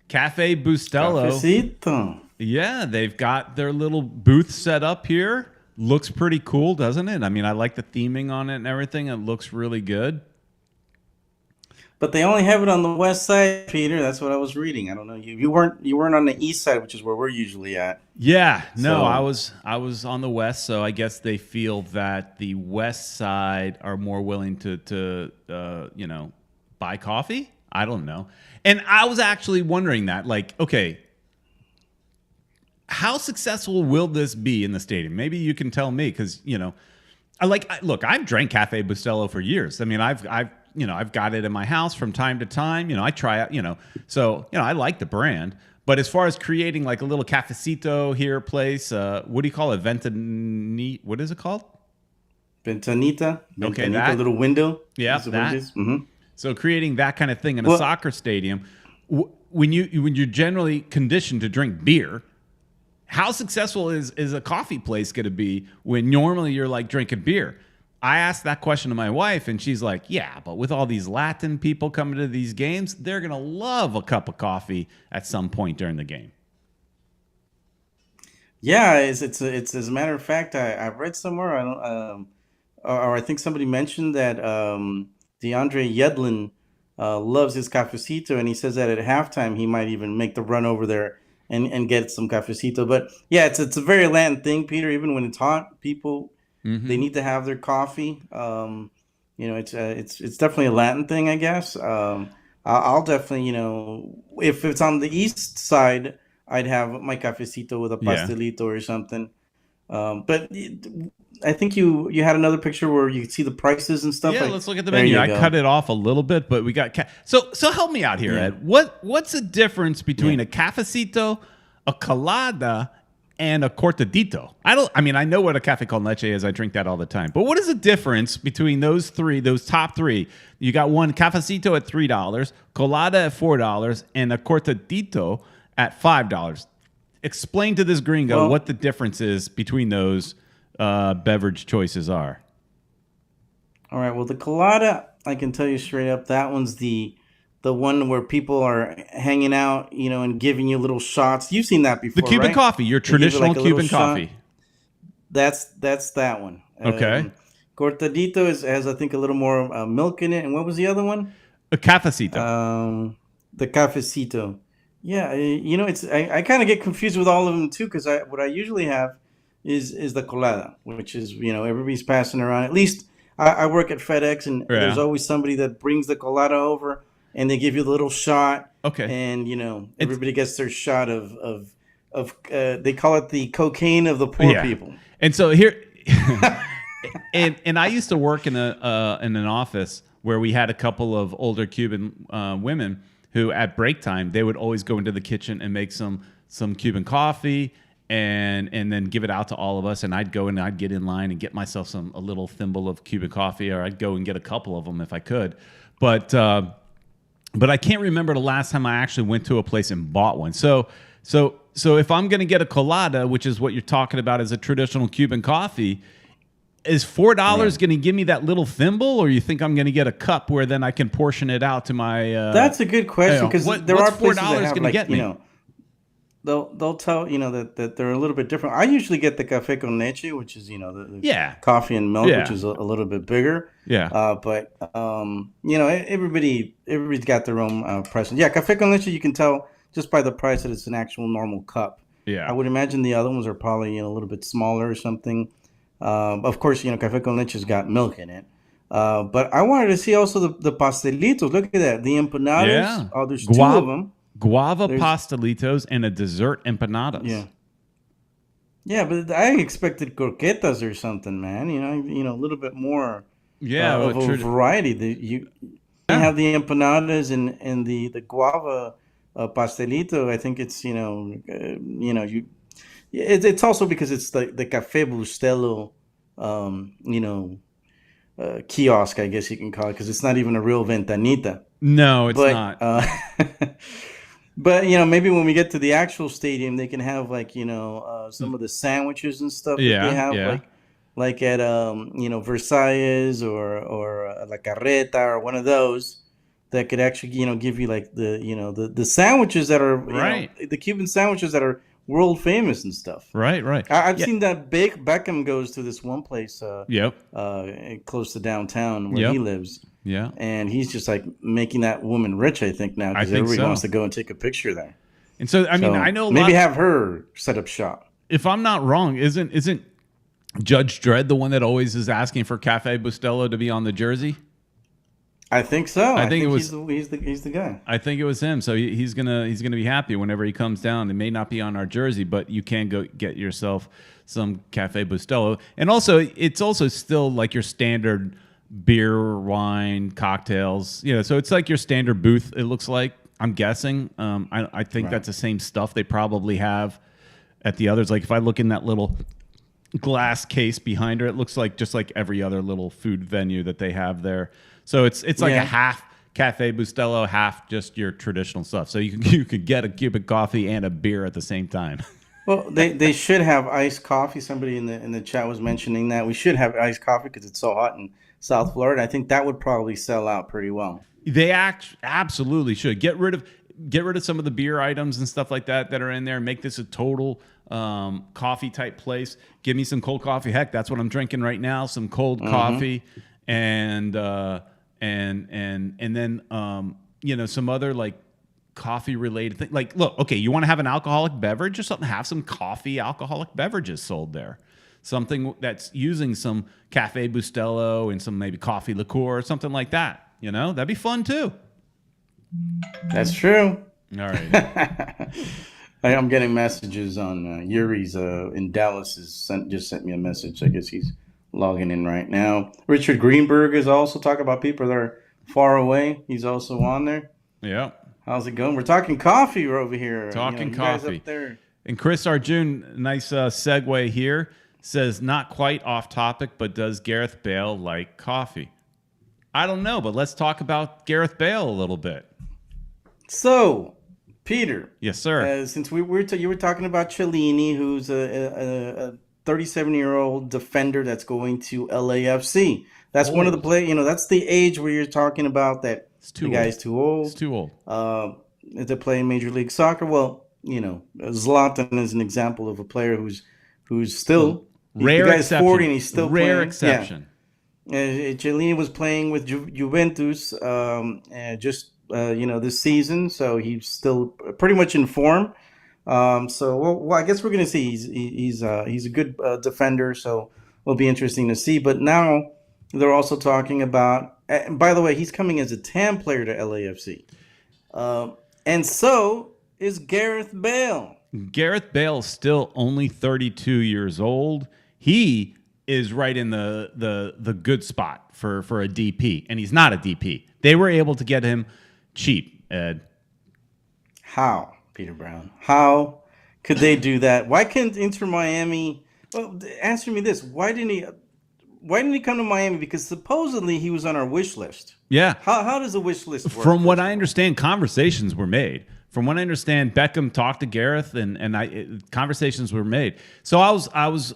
Cafe Bustelo. Cafecito. Yeah, they've got their little booth set up here. Looks pretty cool, doesn't it? I mean, I like the theming on it and everything. It looks really good. But they only have it on the west side, Peter. That's what I was reading. I don't know. You weren't on the east side, which is where we're usually at. Yeah, no, I was on the west, so I guess they feel that the west side are more willing to buy coffee. I don't know. And I was actually wondering that, like, okay, how successful will this be in the stadium? Maybe you can tell me, because look, I've drank Cafe Bustelo for years. I mean, I've got it in my house from time to time. I try it, so I like the brand. But as far as creating like a little cafecito here place, what do you call it? What is it called? Ventanita. Okay, that little window. Yeah, that. Mm-hmm. So creating that kind of thing in a soccer stadium, when you're generally conditioned to drink beer, how successful is a coffee place going to be when normally you're like drinking beer? I asked that question to my wife, and she's like, yeah, but with all these Latin people coming to these games, they're going to love a cup of coffee at some point during the game. Yeah, it's as a matter of fact, I've read somewhere, or I think somebody mentioned that DeAndre Yedlin loves his cafecito, and he says that at halftime he might even make the run over there and get some cafecito. But yeah, it's a very Latin thing, Peter. Even when it's hot, people they need to have their coffee. It's definitely a Latin thing, I guess. I'll definitely, if it's on the east side, I'd have my cafecito with a pastelito or something. But I think you had another picture where you see the prices and stuff. Yeah, let's look at the menu. I cut it off a little bit, but we got so help me out here, Ed. What's the difference between a cafecito, a colada, and a cortadito? I know what a cafe con leche is. I drink that all the time. But what is the difference between those top three? You got one cafecito at $3, colada at $4, and a cortadito at $5. Explain to this gringo what the difference is between those beverage choices are. All right. Well, the colada, I can tell you straight up, that one's the one where people are hanging out, and giving you little shots. You've seen that before, the Cuban coffee, your traditional Cuban coffee. That's that one. Okay. Cortadito has I think a little more milk in it. And what was the other one? A cafecito. The cafecito. Yeah, it's I kind of get confused with all of them too, because what I usually have is the colada, which is everybody's passing around. At least I work at FedEx, and there's always somebody that brings the colada over, and they give you the little shot. Okay. And everybody gets their shot of they call it the cocaine of the poor people. And so here, and I used to work in an office where we had a couple of older Cuban women who at break time, they would always go into the kitchen and make some Cuban coffee and then give it out to all of us. And I'd go and I'd get in line and get myself a little thimble of Cuban coffee, or I'd go and get a couple of them if I could. But I can't remember the last time I actually went to a place and bought one. So if I'm going to get a colada, which is what you're talking about as a traditional Cuban coffee, is $4 going to give me that little thimble, or you think I'm going to get a cup where then I can portion it out to my? That's a good question, because there are places that have, like, get me? They'll tell that they're a little bit different. I usually get the cafe con leche, which is the coffee and milk, which is a little bit bigger. Yeah. But everybody's got their own preference. Yeah, cafe con leche, you can tell just by the price that it's an actual normal cup. Yeah. I would imagine the other ones are probably a little bit smaller or something. Of course, cafe con leche's got milk in it. But I wanted to see also the pastelitos. Look at that, the empanadas. Yeah. Oh, there's two of them. Guava pastelitos and a dessert empanadas. Yeah. Yeah, but I expected croquetas or something, man. A little bit more of a variety. You have the empanadas and the guava pastelito. I think it's it's also because it's the Cafe Bustelo kiosk, I guess you can call it, because it's not even a real ventanita. No, it's not. But maybe when we get to the actual stadium, they can have like some of the sandwiches and stuff that they have like at Versailles or La Carreta or one of those that could actually give you like the sandwiches that are the Cuban sandwiches that are world famous and stuff. Right. I've seen that Beckham goes to this one place close to downtown where he lives. Yeah. And he's just like making that woman rich, I think, now, because everybody wants to go and take a picture there. And so, I mean, I know maybe have her set up shop. If I'm not wrong, isn't Judge Dredd the one that always is asking for Cafe Bustelo to be on the jersey? I think so. I think it was he's the guy. I think it was him. So he's gonna be happy whenever he comes down. It may not be on our jersey, but you can go get yourself some Cafe Bustelo. And also, it's also still like your standard beer, wine, cocktails. So it's like your standard booth. It looks like. I'm guessing. I think that's the same stuff they probably have at the others. Like if I look in that little glass case behind her, it looks like just like every other little food venue that they have there. So it's like a half Cafe Bustelo, half just your traditional stuff. So you could get a Cuban coffee and a beer at the same time. Well, they should have iced coffee. Somebody in the chat was mentioning that we should have iced coffee because it's so hot in South Florida. I think that would probably sell out pretty well. They absolutely should get rid of some of the beer items and stuff like that are in there. Make this a total coffee type place. Give me some cold coffee. Heck, that's what I'm drinking right now. Some cold coffee and then some other like coffee related thing. Like, look, okay, you want to have an alcoholic beverage or something? Have some coffee alcoholic beverages sold there. Something that's using some Cafe Bustelo and some maybe coffee liqueur or something like that. That'd be fun too. That's true. All right. I'm getting messages on Yuri's in Dallas just sent me a message. I guess he's logging in right now. Richard Greenberg is also talking about people that are far away. He's also on there. Yeah. How's it going? We're talking coffee over here. Talking you coffee. Guys up there. And Chris Arjun, nice segue here, says not quite off topic, but does Gareth Bale like coffee? I don't know, but let's talk about Gareth Bale a little bit. So, Peter. Yes, sir. Since you were talking about Cellini, who's a 37-year-old defender that's going to LAFC. That's one of the that's the age where you're talking about that the guy's too old. It's too old. To play in Major League Soccer. Well, Zlatan is an example of a player who's still rare the guy's exception. 40 and he's still playing. Rare exception. Yeah. Cellini was playing with Juventus this season, so he's still pretty much in form. So I guess we're going to see he's a good defender, so it'll be interesting to see. But now they're also talking about, and by the way, he's coming as a TAM player to LAFC, and so is Gareth Bale. Gareth Bale is still only 32 years old. He is right in the good spot for a DP, and he's not a DP. They were able to get him cheap, Ed. How, Peter Brown? How could they do that? Why couldn't Inter Miami? Well, answer me this: Why didn't he come to Miami? Because supposedly he was on our wish list. Yeah. How does the wish list work? From what I understand, conversations were made. From what I understand, Beckham talked to Gareth, and conversations were made. So I was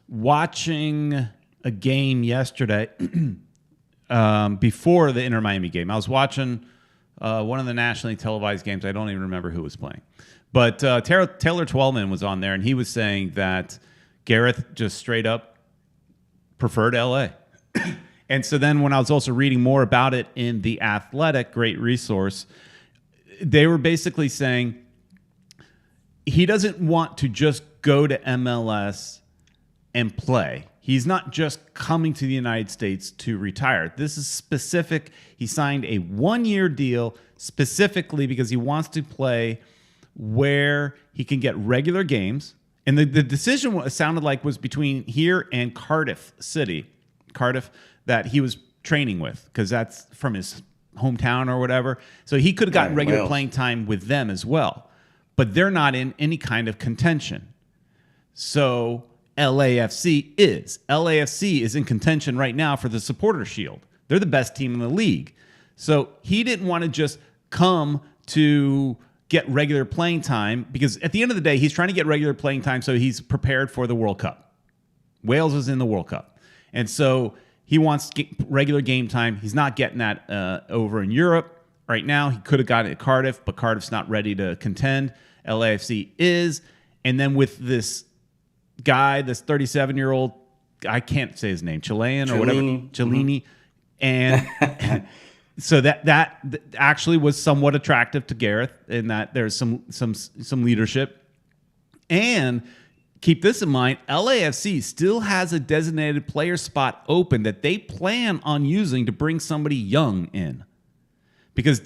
watching a game yesterday before the Inter Miami game. I was watching one of the nationally televised games. I don't even remember who was playing. But Taylor Twellman was on there, and he was saying that Gareth just straight up preferred L.A. And so then when I was also reading more about it in The Athletic, great resource, they were basically saying he doesn't want to just go to MLS and play. He's not just coming to the United States to retire. This is specific. He signed a 1-year deal specifically because he wants to play where he can get regular games. And the decision, what it sounded like, was between here and Cardiff City, that he was training with, because that's from his hometown or whatever. So he could have gotten regular playing time with them as well. But they're not in any kind of contention. So LAFC is. LAFC is in contention right now for the Supporter Shield. They're the best team in the league. So he didn't want to just come to get regular playing time, because at the end of the day, he's trying to get regular playing time so he's prepared for the World Cup. Wales is in the World Cup. And so he wants regular game time. He's not getting that over in Europe right now. He could have gotten it at Cardiff, but Cardiff's not ready to contend. LAFC is. And then with this guy, this 37-year-old, I can't say his name, Chilean or whatever. Cellini. And so that actually was somewhat attractive to Gareth, in that there's some leadership. And keep this in mind, LAFC still has a designated player spot open that they plan on using to bring somebody young in. Because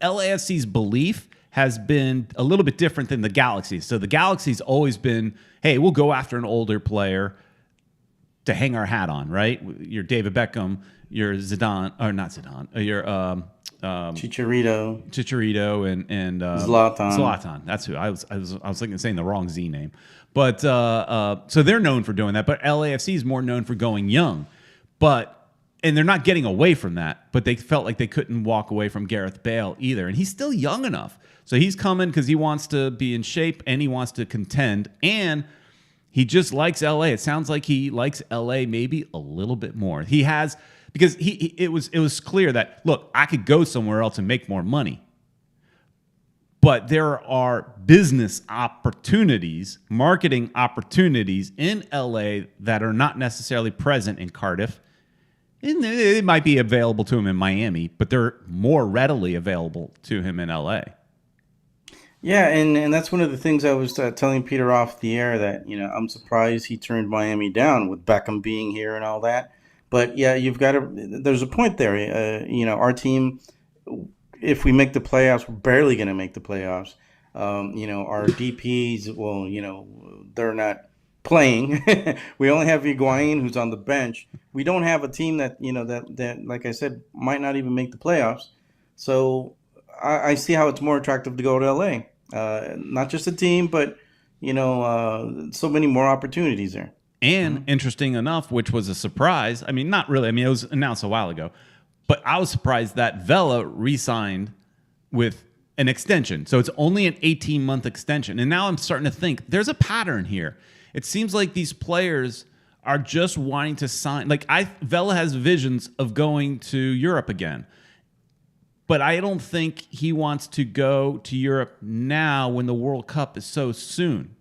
LAFC's belief has been a little bit different than the Galaxy. So the Galaxy's always been, hey, we'll go after an older player to hang our hat on, right? You're David Beckham, you're Zidane, or not Zidane, you're Chicharito, and Zlatan. Zlatan. That's who I was thinking, saying the wrong Z name. But so they're known for doing that. But LAFC is more known for going young. And they're not getting away from that. But they felt like they couldn't walk away from Gareth Bale either. And he's still young enough. So he's coming because he wants to be in shape and he wants to contend. And he just likes LA. It sounds like he likes LA maybe a little bit more. He has, because it was clear that, look, I could go somewhere else and make more money. But there are business opportunities, marketing opportunities in LA that are not necessarily present in Cardiff. And it might be available to him in Miami, but they're more readily available to him in LA. Yeah, and that's one of the things I was telling Peter off the air, that, I'm surprised he turned Miami down with Beckham being here and all that. But yeah, there's a point there. Our team, if we make the playoffs, we're barely going to make the playoffs. Our DPs, well, they're not playing. We only have Higuain, who's on the bench. We don't have a team that, that, like I said, might not even make the playoffs. So I see how it's more attractive to go to LA. Not just a team, but, so many more opportunities there. And interesting enough, which was a surprise. I mean, not really. I mean, it was announced a while ago. But I was surprised that Vela re-signed with an extension. So it's only an 18-month extension. And now I'm starting to think there's a pattern here. It seems like these players are just wanting to sign. Like, Vela has visions of going to Europe again. But I don't think he wants to go to Europe now when the World Cup is so soon.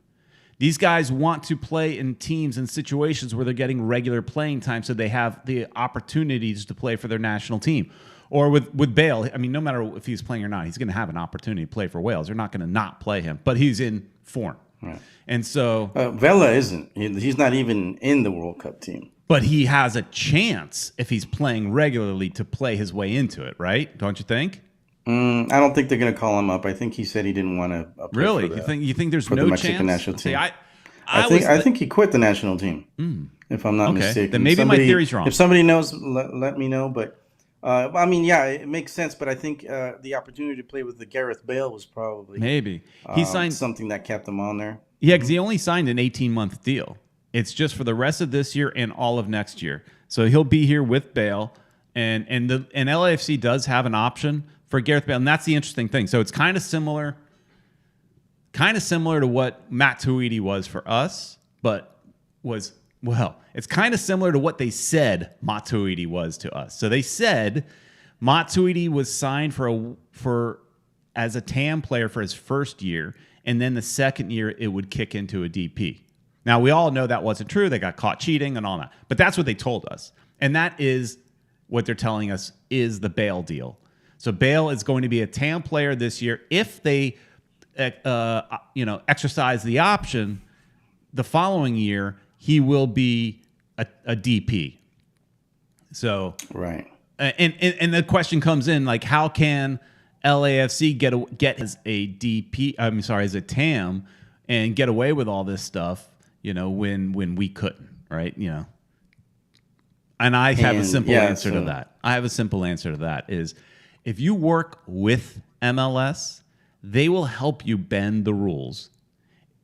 These guys want to play in teams and situations where they're getting regular playing time, so they have the opportunities to play for their national team. Or with Bale, I mean, no matter if he's playing or not, he's going to have an opportunity to play for Wales. They're not going to not play him, but he's in form. Right. And so Vela isn't. He's not even in the World Cup team. But he has a chance, if he's playing regularly, to play his way into it, right? Don't you think? I don't think they're going to call him up. I think he said he didn't want to. Really? You think there's no Mexican chance? National team. See, I think he quit the national team. If I'm not mistaken. Then maybe my theory's wrong. If somebody knows, let me know. But I mean, yeah, it makes sense. But I think the opportunity to play with the Gareth Bale was probably maybe he signed something that kept him on there. Yeah, because he only signed an 18-month deal. It's just for the rest of this year and all of next year. So he'll be here with Bale, and LAFC does have an option for Gareth Bale, and that's the interesting thing. So it's kind of similar to what Matuidi was for us, but it's kind of similar to what they said Matuidi was to us. So they said Matuidi was signed as a TAM player for his first year, and then the second year it would kick into a DP. Now, we all know that wasn't true. They got caught cheating and all that. But that's what they told us. And that is what they're telling us is the Bale deal. So Bale is going to be a TAM player this year. If they exercise the option, the following year, he will be a DP. So right. And the question comes in, like, how can LAFC get as a DP, as a TAM, and get away with all this stuff, when we couldn't, right? And I have a simple answer to that. I have a simple answer to that is, if you work with MLS, they will help you bend the rules.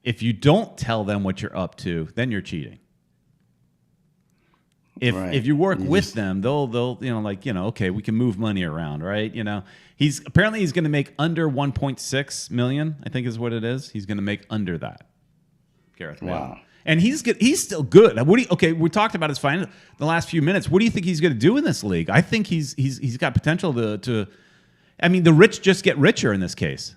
If you don't tell them what you're up to, then you're cheating. If you work with them, they'll okay, we can move money around, right? He's going to make under 1.6 million, I think is what it is. He's going to make under that. Gareth Bale. Wow. And he's still good. We talked about his fine the last few minutes. What do you think he's going to do in this league? I think he's got potential to I mean, the rich just get richer in this case.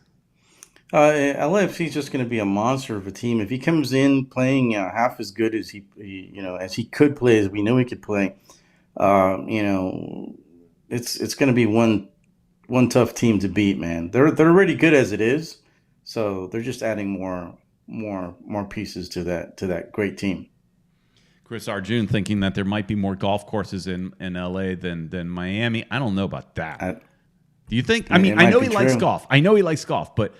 LAFC is just going to be a monster of a team if he comes in playing half as good as he could play, as we know he could play. It's going to be one tough team to beat, man. They're already good as it is, so they're just adding more pieces to that great team. Chris Arjun thinking that there might be more golf courses in LA than Miami. I don't know about that. Do you think? I mean, I know he likes golf. But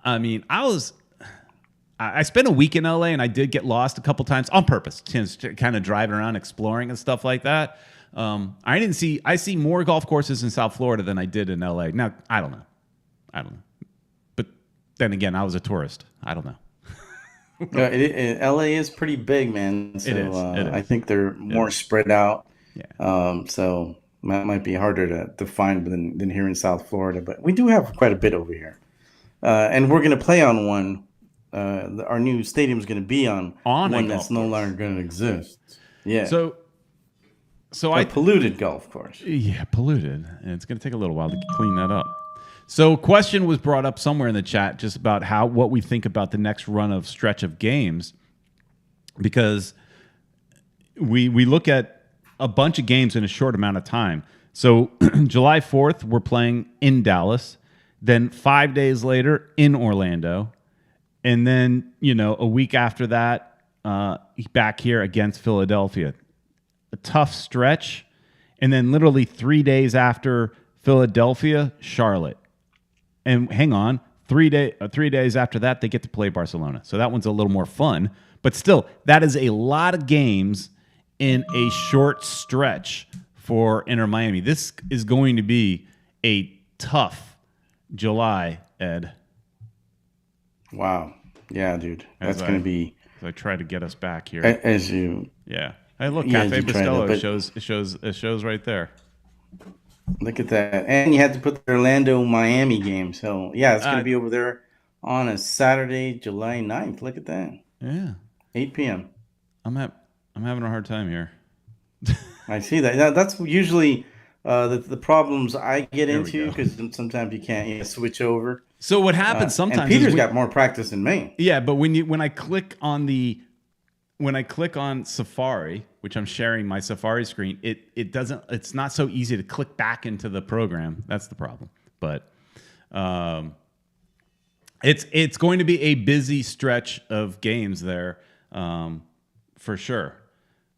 I mean, I spent a week in LA and I did get lost a couple times on purpose, kind of driving around, exploring and stuff like that. I see more golf courses in South Florida than I did in LA. Now, I don't know. But then again, I was a tourist. I don't know. LA is pretty big, man. So, it is. I think they're more spread out. Yeah. So that might be harder to find than here in South Florida. But we do have quite a bit over here. And we're going to play on one. Our new stadium is going to be on one that's no longer going to exist. Yeah. So polluted golf course. Yeah, polluted. And it's going to take a little while to clean that up. So a question was brought up somewhere in the chat just about what we think about the next run of stretch of games, because we look at a bunch of games in a short amount of time. So July 4th, we're playing in Dallas. Then 5 days later in Orlando. And then, a week after that, back here against Philadelphia. A tough stretch. And then literally 3 days after Philadelphia, Charlotte. And hang on, 3 days after that, they get to play Barcelona. So that one's a little more fun. But still, that is a lot of games in a short stretch for Inter Miami. This is going to be a tough July, Ed. Wow. Yeah, dude. That's going to be... I try to get us back here. As you... Yeah. Hey, look, Cafe Bustelo shows right there. Look at that. And you had to put the Orlando-Miami game. So, yeah, it's going to be over there on a Saturday, July 9th. Look at that. Yeah. 8 p.m. I'm having a hard time here. I see that. That's usually the problems I get into, because sometimes you can't switch over. So what happens sometimes? And Peter's got more practice than me. Yeah, but when I click on Safari, which I'm sharing my Safari screen, it doesn't. It's not so easy to click back into the program. That's the problem. But it's going to be a busy stretch of games there, for sure.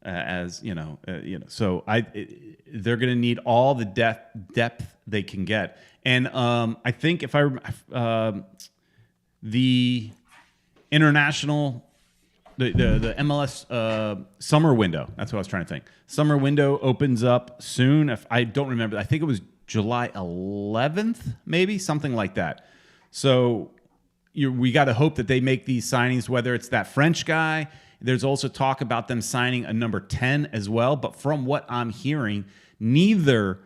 So they're going to need all the depth they can get. And I think if the international, the MLS summer window, that's what I was trying to think. Summer window opens up soon. If I don't remember, I think it was July 11th, maybe something like that. So we got to hope that they make these signings, whether it's that French guy. There's also talk about them signing a number 10 as well. But from what I'm hearing, neither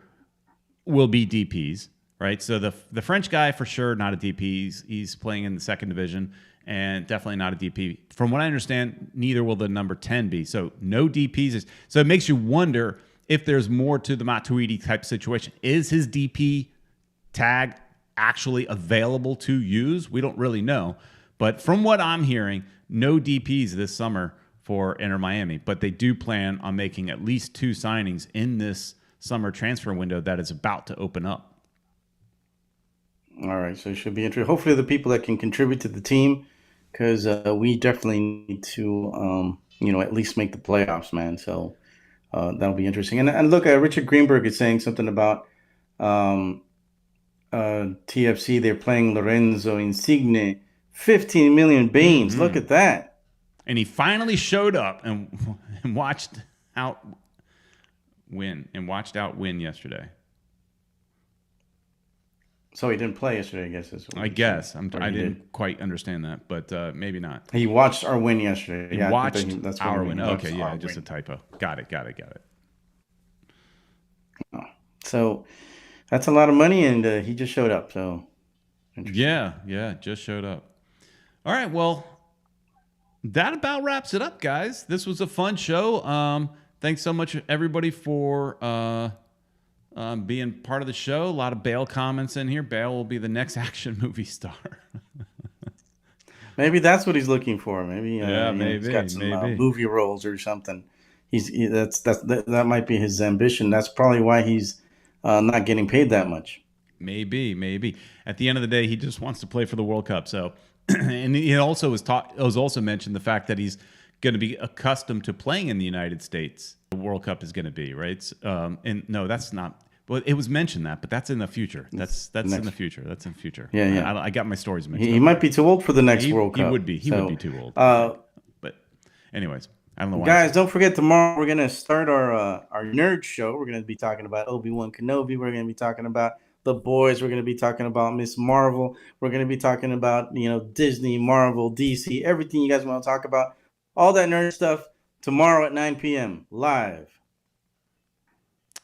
will be DPs, right? So the French guy, for sure, not a DP. He's playing in the second division and definitely not a DP. From what I understand, neither will the number 10 be. So no DPs. So it makes you wonder if there's more to the Matuidi type situation. Is his DP tag actually available to use? We don't really know. But from what I'm hearing, no DPs this summer for Inter Miami, but they do plan on making at least 2 signings in this summer transfer window that is about to open up. All right, so it should be interesting. Hopefully the people that can contribute to the team, because we definitely need to, at least make the playoffs, man. So that'll be interesting. And look, Richard Greenberg is saying something about TFC. They're playing Lorenzo Insigne. 15 million beans. Mm-hmm. Look at that. And he finally showed up and watched out win yesterday. So he didn't play yesterday, I guess. I guess. I didn't quite understand that, but maybe not. He watched our win yesterday. He watched that's our win. Okay, yeah, just a typo. Got it. So that's a lot of money, and he just showed up. So yeah, just showed up. All right, well, that about wraps it up, guys. This was a fun show. Thanks so much, everybody, for being part of the show. A lot of Bale comments in here. Bale will be the next action movie star. Maybe that's what he's looking for. Maybe maybe he's got some movie roles or something. That might be his ambition. That's probably why he's not getting paid that much. Maybe. At the end of the day, he just wants to play for the World Cup. So, and he also was also mentioned the fact that he's going to be accustomed to playing in the United States. The World Cup is going to be right. And no, that's not. Well, it was mentioned that, but that's in the future. That's in the future. That's in the future. Yeah. I got my stories mixed up. He might be too old for the next World Cup. He would be too old. But anyways, I don't know why. Guys, don't forget tomorrow we're gonna start our nerd show. We're gonna be talking about Obi-Wan Kenobi. We're gonna be talking about The Boys. We're gonna be talking about Miss Marvel. We're gonna be talking about Disney, Marvel, DC, everything you guys want to talk about. All that nerd stuff tomorrow at 9 p.m. live.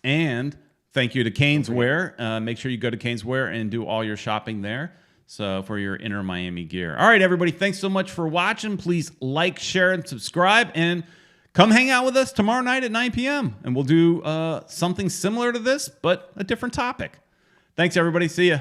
And thank you to Canes Wear. Make sure you go to Canes Wear and do all your shopping there. So for your Inter Miami gear. All right, everybody. Thanks so much for watching. Please like, share, and subscribe. And come hang out with us tomorrow night at 9 p.m. And we'll do something similar to this, but a different topic. Thanks, everybody. See ya.